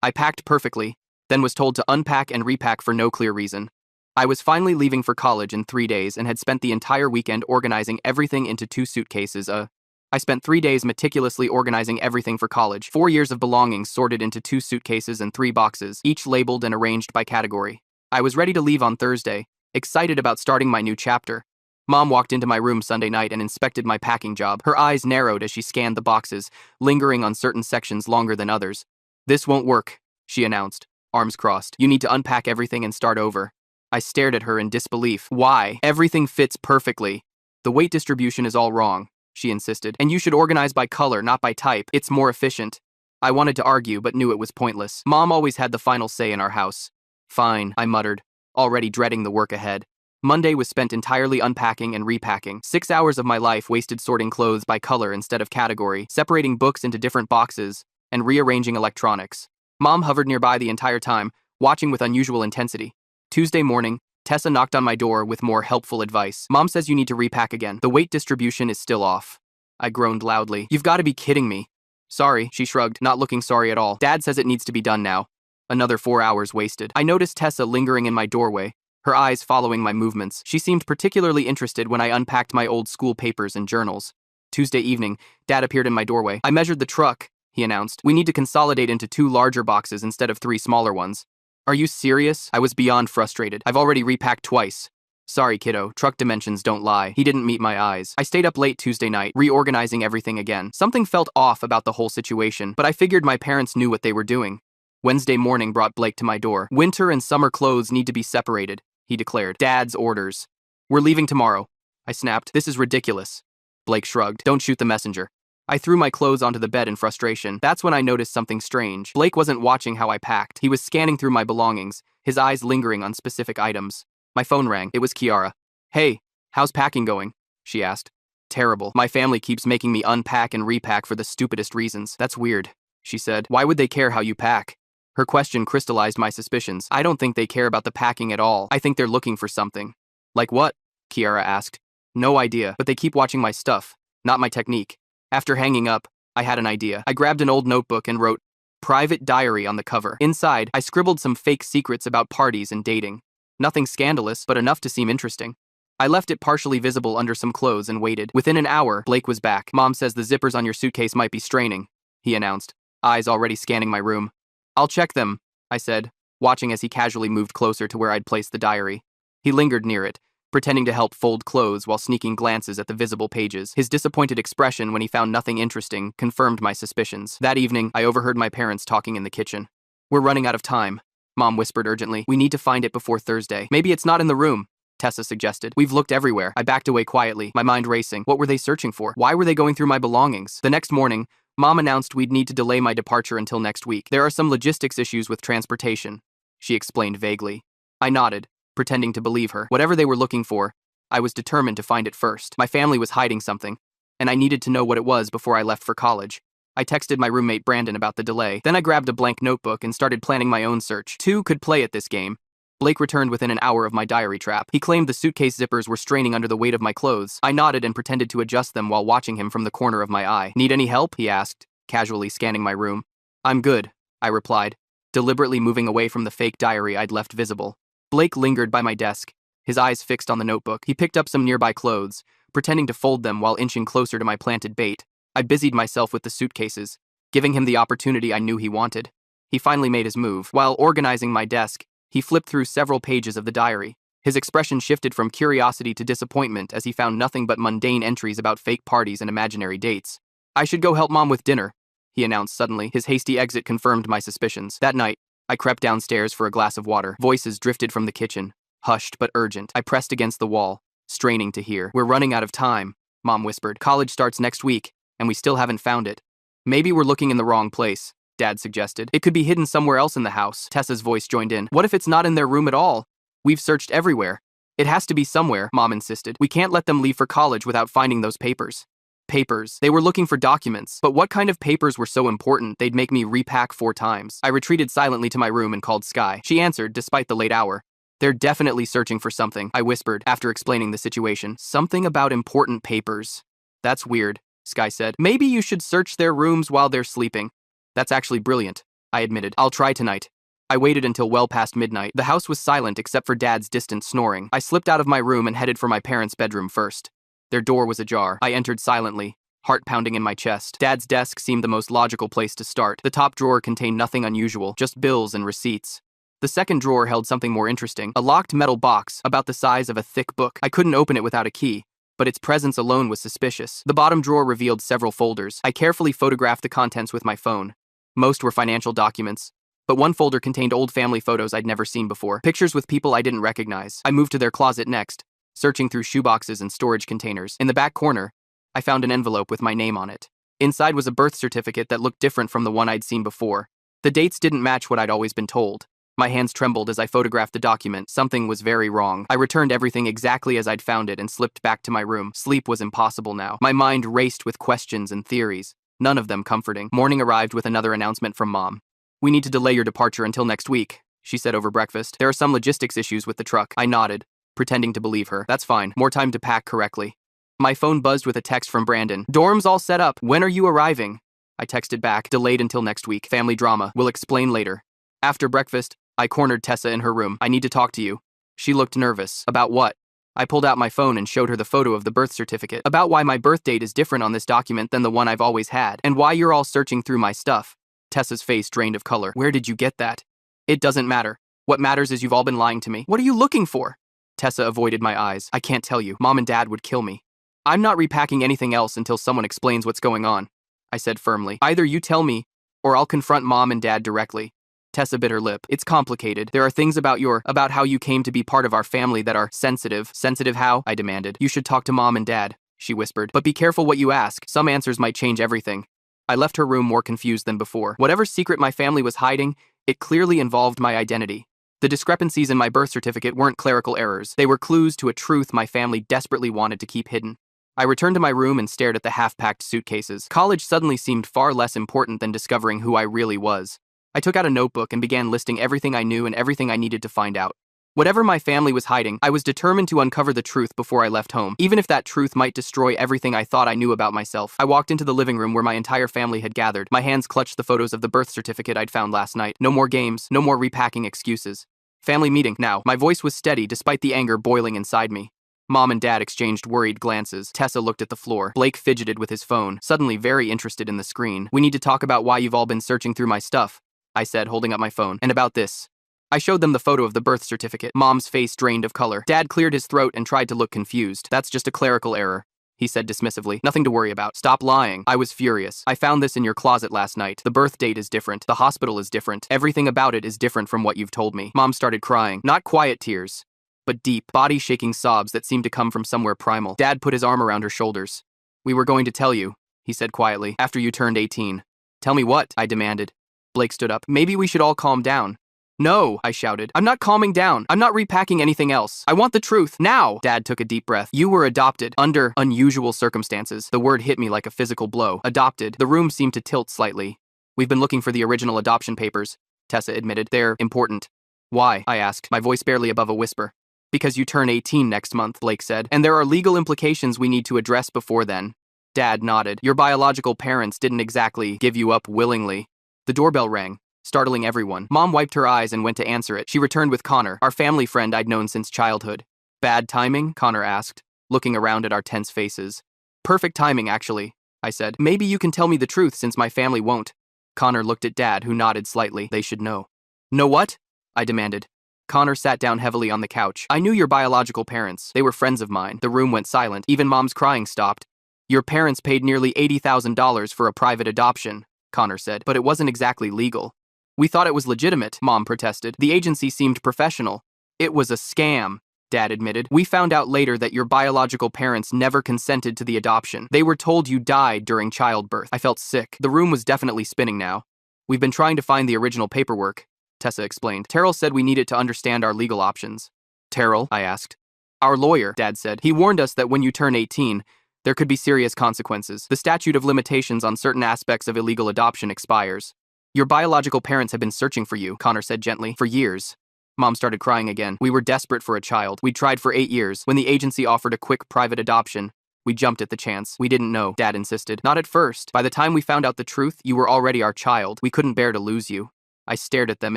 I packed perfectly, then was told to unpack and repack for no clear reason. I was finally leaving for college in 3 days and had spent the entire weekend organizing everything into 2 suitcases. I spent 3 days meticulously organizing everything for college, 4 years of belongings sorted into 2 suitcases and 3 boxes, each labeled and arranged by category. I was ready to leave on Thursday, excited about starting my new chapter. Mom walked into my room Sunday night and inspected my packing job. Her eyes narrowed as she scanned the boxes, lingering on certain sections longer than others. "This won't work," she announced, arms crossed. "You need to unpack everything and start over." I stared at her in disbelief. "Why? Everything fits perfectly." "The weight distribution is all wrong," she insisted. "And you should organize by color, not by type. It's more efficient." I wanted to argue, but knew it was pointless. Mom always had the final say in our house. "Fine," I muttered, already dreading the work ahead. Monday was spent entirely unpacking and repacking. 6 hours of my life wasted sorting clothes by color instead of category, separating books into different boxes, and rearranging electronics. Mom hovered nearby the entire time, watching with unusual intensity. Tuesday morning, Tessa knocked on my door with more helpful advice. "Mom says you need to repack again. The weight distribution is still off." I groaned loudly. "You've got to be kidding me." "Sorry," she shrugged, not looking sorry at all. "Dad says it needs to be done now." Another 4 hours wasted. I noticed Tessa lingering in my doorway, her eyes following my movements. She seemed particularly interested when I unpacked my old school papers and journals. Tuesday evening, Dad appeared in my doorway. "I measured the truck," he announced. "We need to consolidate into 2 larger boxes instead of 3 smaller ones." "Are you serious?" I was beyond frustrated. "I've already repacked twice." "Sorry, kiddo, truck dimensions don't lie." He didn't meet my eyes. I stayed up late Tuesday night, reorganizing everything again. Something felt off about the whole situation, but I figured my parents knew what they were doing. Wednesday morning brought Blake to my door. "Winter and summer clothes need to be separated," he declared. "Dad's orders." "We're leaving tomorrow." I snapped. "This is ridiculous." Blake shrugged. "Don't shoot the messenger." I threw my clothes onto the bed in frustration. That's when I noticed something strange. Blake wasn't watching how I packed. He was scanning through my belongings, his eyes lingering on specific items. My phone rang. It was Kiara. "Hey, how's packing going?" she asked. "Terrible. My family keeps making me unpack and repack for the stupidest reasons." "That's weird," she said. "Why would they care how you pack?" Her question crystallized my suspicions. I don't think they care about the packing at all. I think they're looking for something. "Like what?" Kiara asked. "No idea, but they keep watching my stuff, not my technique." After hanging up, I had an idea. I grabbed an old notebook and wrote, "Private Diary" on the cover. Inside, I scribbled some fake secrets about parties and dating. Nothing scandalous, but enough to seem interesting. I left it partially visible under some clothes and waited. Within an hour, Blake was back. "Mom says the zippers on your suitcase might be straining," he announced, eyes already scanning my room. "I'll check them," I said, watching as he casually moved closer to where I'd placed the diary. He lingered near it, pretending to help fold clothes while sneaking glances at the visible pages. His disappointed expression when he found nothing interesting confirmed my suspicions. That evening, I overheard my parents talking in the kitchen. "We're running out of time," Mom whispered urgently. "We need to find it before Thursday." "Maybe it's not in the room," Tessa suggested. "We've looked everywhere." I backed away quietly, my mind racing. What were they searching for? Why were they going through my belongings? The next morning, Mom announced we'd need to delay my departure until next week. "There are some logistics issues with transportation," she explained vaguely. I nodded, pretending to believe her. Whatever they were looking for, I was determined to find it first. My family was hiding something, and I needed to know what it was before I left for college. I texted my roommate Brandon about the delay. Then I grabbed a blank notebook and started planning my own search. 2 could play at this game. Blake returned within an hour of my diary trap. He claimed the suitcase zippers were straining under the weight of my clothes. I nodded and pretended to adjust them while watching him from the corner of my eye. "Need any help?" he asked, casually scanning my room. "I'm good," I replied, deliberately moving away from the fake diary I'd left visible. Blake lingered by my desk, his eyes fixed on the notebook. He picked up some nearby clothes, pretending to fold them while inching closer to my planted bait. I busied myself with the suitcases, giving him the opportunity I knew he wanted. He finally made his move. While organizing my desk, he flipped through several pages of the diary. His expression shifted from curiosity to disappointment as he found nothing but mundane entries about fake parties and imaginary dates. "I should go help Mom with dinner," he announced suddenly. His hasty exit confirmed my suspicions. That night, I crept downstairs for a glass of water. Voices drifted from the kitchen, hushed but urgent. I pressed against the wall, straining to hear. "We're running out of time," Mom whispered. "College starts next week, and we still haven't found it." "Maybe we're looking in the wrong place," Dad suggested. "It could be hidden somewhere else in the house." Tessa's voice joined in. "What if it's not in their room at all? We've searched everywhere." "It has to be somewhere," Mom insisted. "We can't let them leave for college without finding those papers." Papers. They were looking for documents. But what kind of papers were so important they'd make me repack 4 times? I retreated silently to my room and called Sky. She answered, despite the late hour. "They're definitely searching for something," I whispered, after explaining the situation. "Something about important papers." "That's weird," Sky said. "Maybe you should search their rooms while they're sleeping." "That's actually brilliant," I admitted. I'll try tonight. I waited until well past midnight. The house was silent except for Dad's distant snoring. I slipped out of my room and headed for my parents' bedroom first. Their door was ajar. I entered silently, heart pounding in my chest. Dad's desk seemed the most logical place to start. The top drawer contained nothing unusual, just bills and receipts. The second drawer held something more interesting, a locked metal box about the size of a thick book. I couldn't open it without a key, but its presence alone was suspicious. The bottom drawer revealed several folders. I carefully photographed the contents with my phone. Most were financial documents, but one folder contained old family photos I'd never seen before, pictures with people I didn't recognize. I moved to their closet next, searching through shoeboxes and storage containers. In the back corner, I found an envelope with my name on it. Inside was a birth certificate that looked different from the one I'd seen before. The dates didn't match what I'd always been told. My hands trembled as I photographed the document. Something was very wrong. I returned everything exactly as I'd found it and slipped back to my room. Sleep was impossible now. My mind raced with questions and theories, none of them comforting. Morning arrived with another announcement from Mom. "We need to delay your departure until next week," she said over breakfast. "There are some logistics issues with the truck." I nodded, pretending to believe her. "That's fine. More time to pack correctly." My phone buzzed with a text from Brandon. "Dorm's all set up. When are you arriving?" I texted back, "Delayed until next week. Family drama. We'll explain later." After breakfast, I cornered Tessa in her room. "I need to talk to you." She looked nervous. "About what?" I pulled out my phone and showed her the photo of the birth certificate. "About why my birth date is different on this document than the one I've always had, and why you're all searching through my stuff." Tessa's face drained of color. "Where did you get that?" "It doesn't matter. What matters is you've all been lying to me." "What are you looking for?" Tessa avoided my eyes. "I can't tell you. Mom and Dad would kill me." "I'm not repacking anything else until someone explains what's going on," I said firmly. "Either you tell me, or I'll confront Mom and Dad directly." Tessa bit her lip. "It's complicated. There are things about how you came to be part of our family that are sensitive." "Sensitive how?" I demanded. "You should talk to Mom and Dad," she whispered. "But be careful what you ask. Some answers might change everything." I left her room more confused than before. Whatever secret my family was hiding, it clearly involved my identity. The discrepancies in my birth certificate weren't clerical errors. They were clues to a truth my family desperately wanted to keep hidden. I returned to my room and stared at the half-packed suitcases. College suddenly seemed far less important than discovering who I really was. I took out a notebook and began listing everything I knew and everything I needed to find out. Whatever my family was hiding, I was determined to uncover the truth before I left home, even if that truth might destroy everything I thought I knew about myself. I walked into the living room where my entire family had gathered. My hands clutched the photos of the birth certificate I'd found last night. No more games, no more repacking excuses. Family meeting, now. My voice was steady despite the anger boiling inside me. Mom and Dad exchanged worried glances. Tessa looked at the floor. Blake fidgeted with his phone, suddenly very interested in the screen. "We need to talk about why you've all been searching through my stuff," I said, holding up my phone. "And about this." I showed them the photo of the birth certificate. Mom's face drained of color. Dad cleared his throat and tried to look confused. "That's just a clerical error," he said dismissively. "Nothing to worry about." "Stop lying." I was furious. "I found this in your closet last night. The birth date is different. The hospital is different. Everything about it is different from what you've told me." Mom started crying. Not quiet tears, but deep, body-shaking sobs that seemed to come from somewhere primal. Dad put his arm around her shoulders. "We were going to tell you," he said quietly, "after you turned 18. "Tell me what?" I demanded. Blake stood up. "Maybe we should all calm down." "No," I shouted. "I'm not calming down. I'm not repacking anything else. I want the truth, now." Dad took a deep breath. "You were adopted under unusual circumstances." The word hit me like a physical blow. Adopted. The room seemed to tilt slightly. "We've been looking for the original adoption papers," Tessa admitted. "They're important." "Why?" I asked, my voice barely above a whisper. "Because you turn 18 next month," Blake said, "and there are legal implications we need to address before then." Dad nodded. "Your biological parents didn't exactly give you up willingly." The doorbell rang, startling everyone. Mom wiped her eyes and went to answer it. She returned with Connor, our family friend I'd known since childhood. "Bad timing?" Connor asked, looking around at our tense faces. "Perfect timing, actually," I said. "Maybe you can tell me the truth since my family won't." Connor looked at Dad, who nodded slightly. "They should know." "Know what?" I demanded. Connor sat down heavily on the couch. "I knew your biological parents. They were friends of mine." The room went silent. Even Mom's crying stopped. "Your parents paid nearly $80,000 for a private adoption," Connor said, "but it wasn't exactly legal." "We thought it was legitimate," Mom protested. "The agency seemed professional." "It was a scam," Dad admitted. "We found out later that your biological parents never consented to the adoption. They were told you died during childbirth." I felt sick. The room was definitely spinning now. "We've been trying to find the original paperwork," Tessa explained. "Terrell said we needed to understand our legal options." "Terrell?" I asked. "Our lawyer," Dad said. "He warned us that when you turn 18, there could be serious consequences. The statute of limitations on certain aspects of illegal adoption expires." "Your biological parents have been searching for you," Connor said gently, "for years." Mom started crying again. "We were desperate for a child. We'd tried for 8 years. When the agency offered a quick private adoption, we jumped at the chance." "We didn't know," Dad insisted. "Not at first. By the time we found out the truth, you were already our child. We couldn't bear to lose you." I stared at them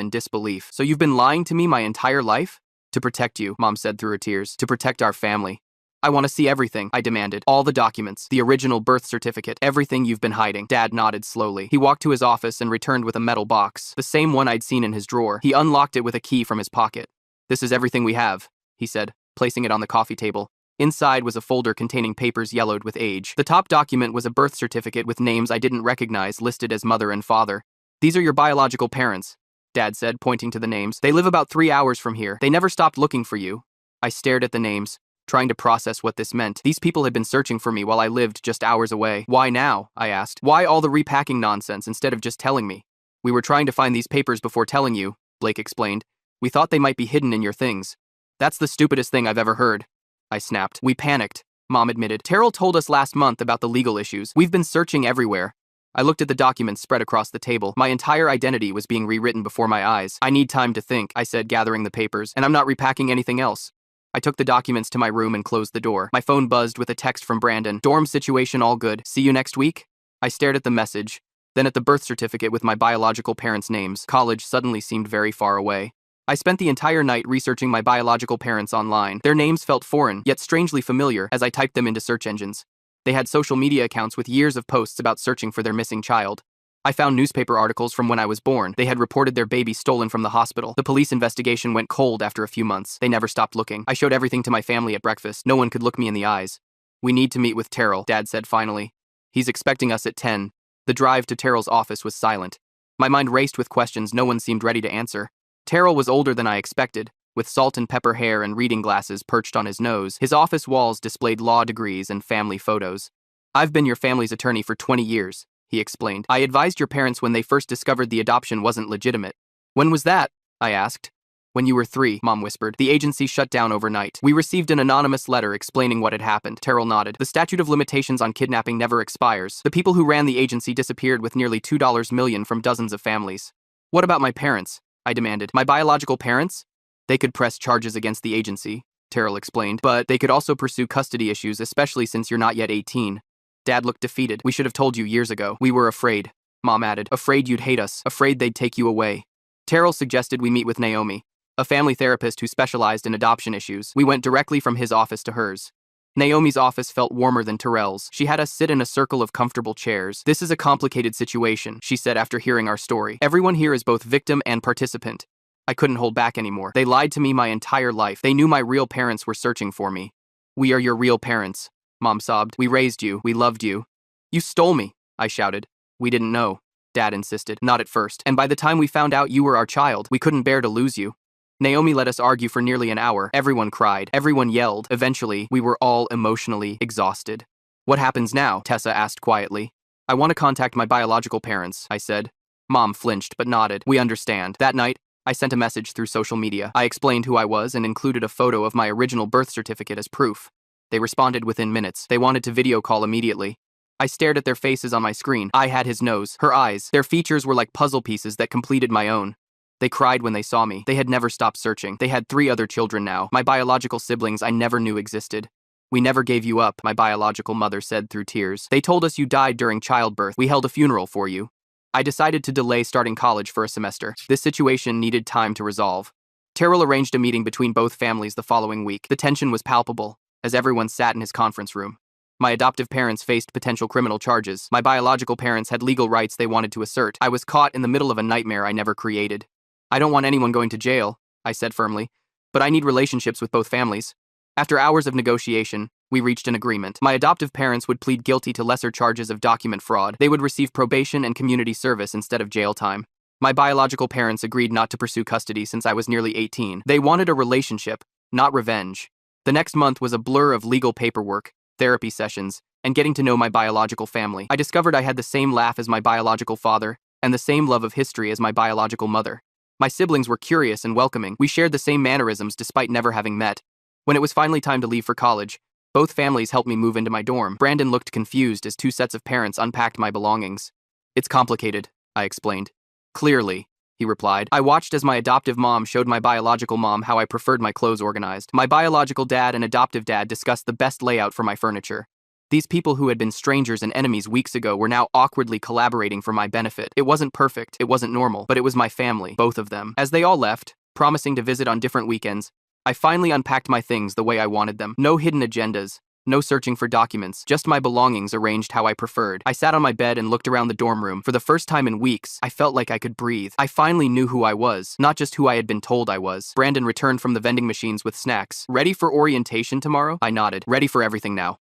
in disbelief. So you've been lying to me my entire life? To protect you, Mom said through her tears. To protect our family. I want to see everything, I demanded. All the documents, the original birth certificate, everything you've been hiding. Dad nodded slowly. He walked to his office and returned with a metal box, the same one I'd seen in his drawer. He unlocked it with a key from his pocket. This is everything we have, he said, placing it on the coffee table. Inside was a folder containing papers yellowed with age. The top document was a birth certificate with names I didn't recognize listed as mother and father. These are your biological parents, Dad said, pointing to the names. They live about 3 hours from here. They never stopped looking for you. I stared at the names, trying to process what this meant. These people had been searching for me while I lived just hours away. Why now? I asked. Why all the repacking nonsense instead of just telling me? We were trying to find these papers before telling you, Blake explained. We thought they might be hidden in your things. That's the stupidest thing I've ever heard. I snapped. We panicked, Mom admitted. Terrell told us last month about the legal issues. We've been searching everywhere. I looked at the documents spread across the table. My entire identity was being rewritten before my eyes. I need time to think, I said, gathering the papers, and I'm not repacking anything else. I took the documents to my room and closed the door. My phone buzzed with a text from Brandon. Dorm situation all good. See you next week? I stared at the message, then at the birth certificate with my biological parents' names. College suddenly seemed very far away. I spent the entire night researching my biological parents online. Their names felt foreign, yet strangely familiar as I typed them into search engines. They had social media accounts with years of posts about searching for their missing child. I found newspaper articles from when I was born. They had reported their baby stolen from the hospital. The police investigation went cold after a few months. They never stopped looking. I showed everything to my family at breakfast. No one could look me in the eyes. We need to meet with Terrell, Dad said finally. He's expecting us at 10. The drive to Terrell's office was silent. My mind raced with questions no one seemed ready to answer. Terrell was older than I expected, with salt and pepper hair and reading glasses perched on his nose. His office walls displayed law degrees and family photos. I've been your family's attorney for 20 years, he explained. I advised your parents when they first discovered the adoption wasn't legitimate. When was that? I asked. When you were 3, Mom whispered. The agency shut down overnight. We received an anonymous letter explaining what had happened. Terrell nodded. The statute of limitations on kidnapping never expires. The people who ran the agency disappeared with nearly $2 million from dozens of families. What about my parents? I demanded. My biological parents? They could press charges against the agency, Terrell explained, but they could also pursue custody issues, especially since you're not yet 18. Dad looked defeated. We should have told you years ago. We were afraid, Mom added. Afraid you'd hate us. Afraid they'd take you away. Terrell suggested we meet with Naomi, a family therapist who specialized in adoption issues. We went directly from his office to hers. Naomi's office felt warmer than Terrell's. She had us sit in a circle of comfortable chairs. This is a complicated situation, she said after hearing our story. Everyone here is both victim and participant. I couldn't hold back anymore. They lied to me my entire life. They knew my real parents were searching for me. We are your real parents, Mom sobbed. We raised you. We loved you. You stole me, I shouted. We didn't know, Dad insisted. Not at first. And by the time we found out you were our child, we couldn't bear to lose you. Naomi let us argue for nearly an hour. Everyone cried. Everyone yelled. Eventually, we were all emotionally exhausted. What happens now? Tessa asked quietly. I want to contact my biological parents, I said. Mom flinched but nodded. We understand. That night, I sent a message through social media. I explained who I was and included a photo of my original birth certificate as proof. They responded within minutes. They wanted to video call immediately. I stared at their faces on my screen. I had his nose, her eyes. Their features were like puzzle pieces that completed my own. They cried when they saw me. They had never stopped searching. They had 3 other children now, my biological siblings I never knew existed. We never gave you up, my biological mother said through tears. They told us you died during childbirth. We held a funeral for you. I decided to delay starting college for a semester. This situation needed time to resolve. Terrell arranged a meeting between both families the following week. The tension was palpable, as everyone sat in his conference room. My adoptive parents faced potential criminal charges. My biological parents had legal rights they wanted to assert. I was caught in the middle of a nightmare I never created. I don't want anyone going to jail, I said firmly, but I need relationships with both families. After hours of negotiation, we reached an agreement. My adoptive parents would plead guilty to lesser charges of document fraud. They would receive probation and community service instead of jail time. My biological parents agreed not to pursue custody since I was nearly 18. They wanted a relationship, not revenge. The next month was a blur of legal paperwork, therapy sessions, and getting to know my biological family. I discovered I had the same laugh as my biological father and the same love of history as my biological mother. My siblings were curious and welcoming. We shared the same mannerisms despite never having met. When it was finally time to leave for college, both families helped me move into my dorm. Brandon looked confused as 2 sets of parents unpacked my belongings. It's complicated, I explained. Clearly, he replied. I watched as my adoptive mom showed my biological mom how I preferred my clothes organized. My biological dad and adoptive dad discussed the best layout for my furniture. These people who had been strangers and enemies weeks ago were now awkwardly collaborating for my benefit. It wasn't perfect, it wasn't normal, but it was my family, both of them. As they all left, promising to visit on different weekends, I finally unpacked my things the way I wanted them. No hidden agendas, no searching for documents, just my belongings arranged how I preferred. I sat on my bed and looked around the dorm room. For the first time in weeks, I felt like I could breathe. I finally knew who I was, not just who I had been told I was. Brandon returned from the vending machines with snacks. Ready for orientation tomorrow? I nodded. Ready for everything now.